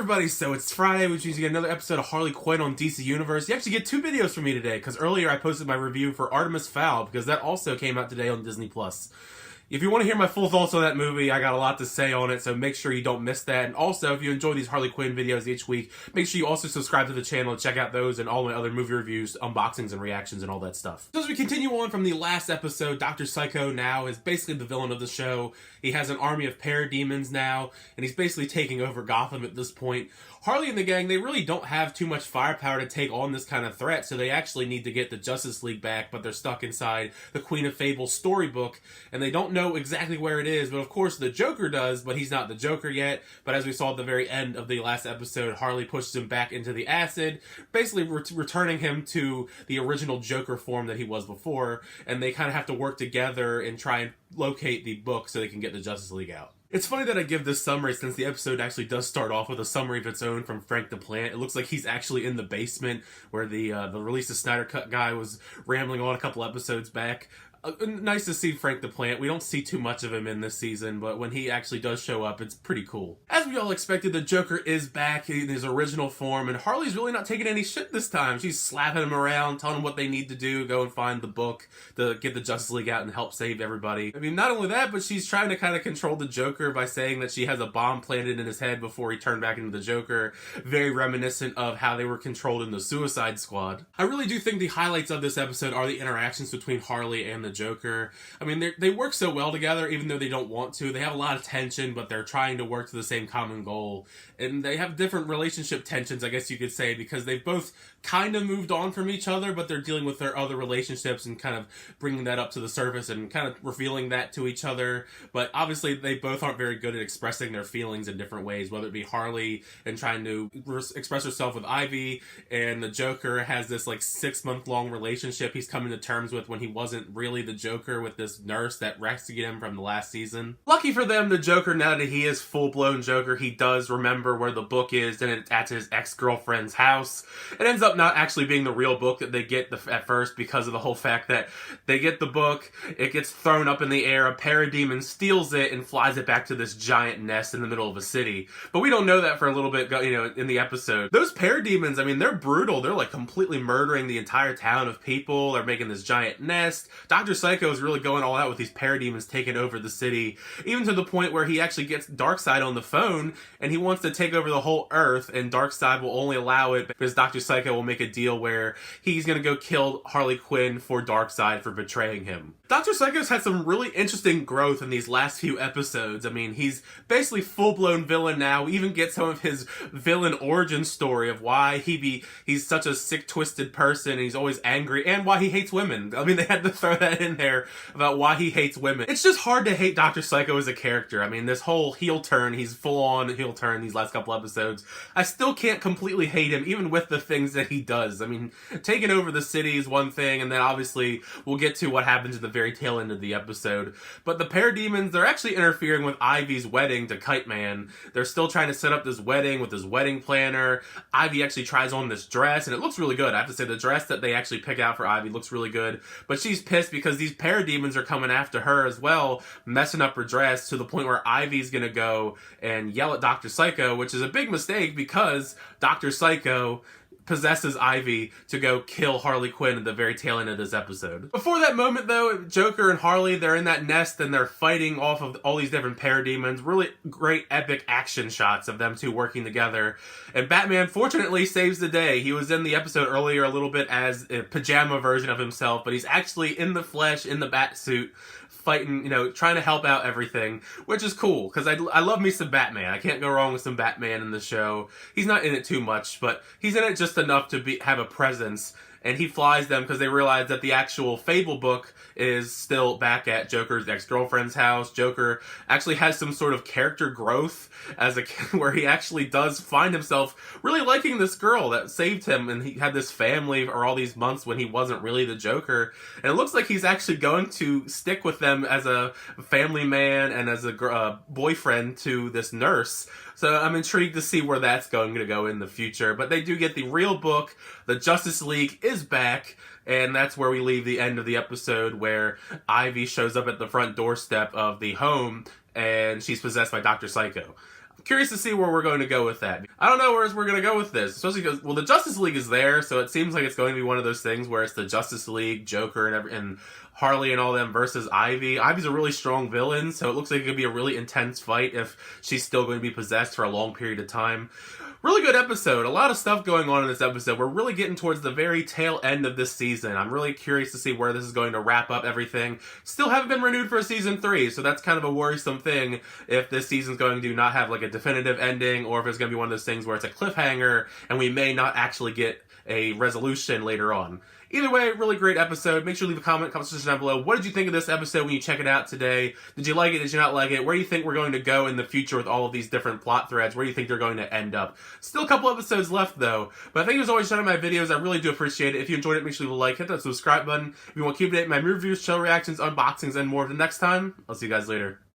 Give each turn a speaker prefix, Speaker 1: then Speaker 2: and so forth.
Speaker 1: everybody, so it's Friday, which means you get another episode of Harley Quinn on DC Universe. You actually get two videos from me today, because earlier I posted my review for Artemis Fowl, because that also came out today on Disney+. If you want to hear my full thoughts on that movie, I got a lot to say on it, so make sure you don't miss that. And also, if you enjoy these Harley Quinn videos each week, make sure you also subscribe to the channel and check out those and all my other movie reviews, unboxings, and reactions, and all that stuff. So as we continue on from the last episode, Dr. Psycho now is basically the villain of the show. He has an army of parademons now, and he's basically taking over Gotham at this point. Harley and the gang, they really don't have too much firepower to take on this kind of threat, so they actually need to get the Justice League back, but they're stuck inside the Queen of Fables storybook, and they don't know exactly where it is, but of course the Joker does, but he's not the Joker yet. But as we saw at the very end of the last episode, Harley pushes him back into the acid, basically returning him to the original Joker form that he was before, and they kind of have to work together and try and locate the book so they can get the Justice League out. It's funny that I give this summary since the episode actually does start off with a summary of its own from Frank the Plant. It looks like he's actually in the basement where the release of Snyder Cut guy was rambling on a couple episodes back. Nice to see Frank the Plant. We don't see too much of him in this season, but when he actually does show up, it's pretty cool. As we all expected, the Joker is back in his original form, and Harley's really not taking any shit this time. She's slapping him around, telling him what they need to do, go and find the book to get the Justice League out and help save everybody. I mean, not only that, but she's trying to kind of control the Joker by saying that she has a bomb planted in his head before he turned back into the Joker. Very reminiscent of how they were controlled in the Suicide Squad. I really do think the highlights of this episode are the interactions between Harley and the Joker. I mean, they work so well together, even though they don't want to. They have a lot of tension, but they're trying to work to the same common goal. And they have different relationship tensions, I guess you could say, because they've both kind of moved on from each other, but they're dealing with their other relationships and kind of bringing that up to the surface and kind of revealing that to each other. But obviously, they both aren't very good at expressing their feelings in different ways, whether it be Harley and trying to express herself with Ivy, and the Joker has this like 6-month-long relationship he's coming to terms with when he wasn't really the Joker with this nurse that rescued him from the last season. Lucky for them, the Joker, now that he is full-blown Joker, he does remember where the book is, and it's at his ex-girlfriend's house. It ends up not actually being the real book that they get at first because of the whole fact that they get the book, it gets thrown up in the air, a parademon steals it and flies it back to this giant nest in the middle of a city. But we don't know that for a little bit, you know, in the episode. Those parademons, I mean, they're brutal. They're like completely murdering the entire town of people. They're making this giant nest. Dr. Psycho is really going all out with these parademons taking over the city, even to the point where he actually gets Darkseid on the phone and he wants to take over the whole Earth, and Darkseid will only allow it because Dr. Psycho will make a deal where he's going to go kill Harley Quinn for Darkseid for betraying him. Dr. Psycho's had some really interesting growth in these last few episodes. I mean, he's basically full-blown villain now. We even get some of his villain origin story of why he's such a sick, twisted person, and he's always angry, and why he hates women. I mean, they had to throw that in there about why he hates women. It's just hard to hate Dr. Psycho as a character. I mean, this whole heel turn, he's full-on heel turn these last couple episodes. I still can't completely hate him, even with the things that he does. I mean, taking over the city is one thing, and then obviously we'll get to what happens at the very tail end of the episode. But the parademons, they're actually interfering with Ivy's wedding to Kite Man. They're still trying to set up this wedding with this wedding planner. Ivy actually tries on this dress, and it looks really good. I have to say, the dress that they actually pick out for Ivy looks really good. But she's pissed because these parademons are coming after her as well, messing up her dress to the point where Ivy's gonna go and yell at Dr. Psycho, which is a big mistake because Dr. Psycho possesses Ivy to go kill Harley Quinn at the very tail end of this episode. Before that moment though, Joker and Harley, they're in that nest and they're fighting off of all these different parademons. Really great epic action shots of them two working together. And Batman fortunately saves the day. He was in the episode earlier a little bit as a pajama version of himself, but he's actually in the flesh, in the bat suit, fighting, you know, trying to help out everything, which is cool, because I love me some Batman. I can't go wrong with some Batman in the show. He's not in it too much, but he's in it just enough to have a presence. And he flies them because they realize that the actual Fable book is still back at Joker's ex-girlfriend's house. Joker actually has some sort of character growth as a kid where he actually does find himself really liking this girl that saved him, and he had this family for all these months when he wasn't really the Joker. And it looks like he's actually going to stick with them as a family man and as a boyfriend to this nurse. So I'm intrigued to see where that's going to go in the future. But they do get the real book. The Justice League is back. And that's where we leave the end of the episode, where Ivy shows up at the front doorstep of the home and she's possessed by Dr. Psycho. Curious to see where we're going to go with that. I don't know where we're going to go with this, especially because, well, the Justice League is there, so it seems like it's going to be one of those things where it's the Justice League, Joker, and Harley and all them versus Ivy. Ivy's a really strong villain, so it looks like it could be a really intense fight if she's still going to be possessed for a long period of time. Really good episode. A lot of stuff going on in this episode. We're really getting towards the very tail end of this season. I'm really curious to see where this is going to wrap up everything. Still haven't been renewed for season 3, so that's kind of a worrisome thing if this season's going to not have like a definitive ending, or if it's going to be one of those things where it's a cliffhanger and we may not actually get a resolution later on. Either way, really great episode. Make sure to leave a comment section down below. What did you think of this episode when you check it out today? Did you like it? Did you not like it? Where do you think we're going to go in the future with all of these different plot threads? Where do you think they're going to end up? Still a couple episodes left, though. But thank you as always for watching my videos. I really do appreciate it. If you enjoyed it, make sure to leave a like, hit that subscribe button. If you want to keep updated my reviews, show reactions, unboxings, and more. Until next time, I'll see you guys later.